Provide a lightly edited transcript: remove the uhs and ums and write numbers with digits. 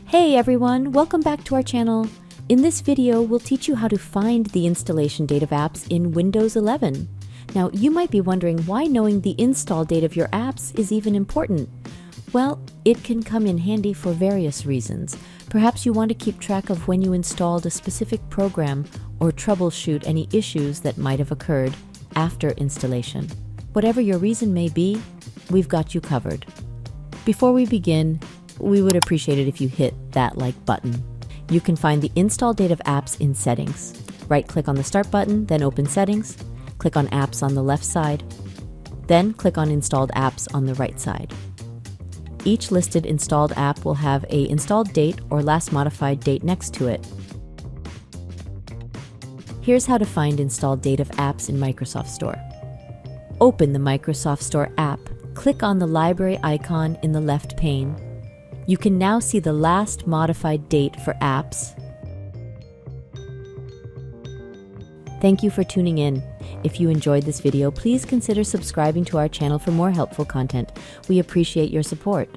Hey everyone, welcome back to our channel. In this video, we'll teach you how to find the installation date of apps in Windows 11. Now, you might be wondering why knowing the install date of your apps is even important. Well, it can come in handy for various reasons. Perhaps you want to keep track of when you installed a specific program or troubleshoot any issues that might have occurred after installation. Whatever your reason may be, we've got you covered. Before we begin, we would appreciate it if you hit that like button. You can find the install date of apps in Settings. Right-click on the Start button, then open Settings. Click on Apps on the left side. Then click on Installed Apps on the right side. Each listed installed app will have a installed date or last modified date next to it. Here's how to find installed date of apps in Microsoft Store. Open the Microsoft Store app. Click on the library icon in the left pane. You can now see the last modified date for apps. Thank you for tuning in. If you enjoyed this video, please consider subscribing to our channel for more helpful content. We appreciate your support.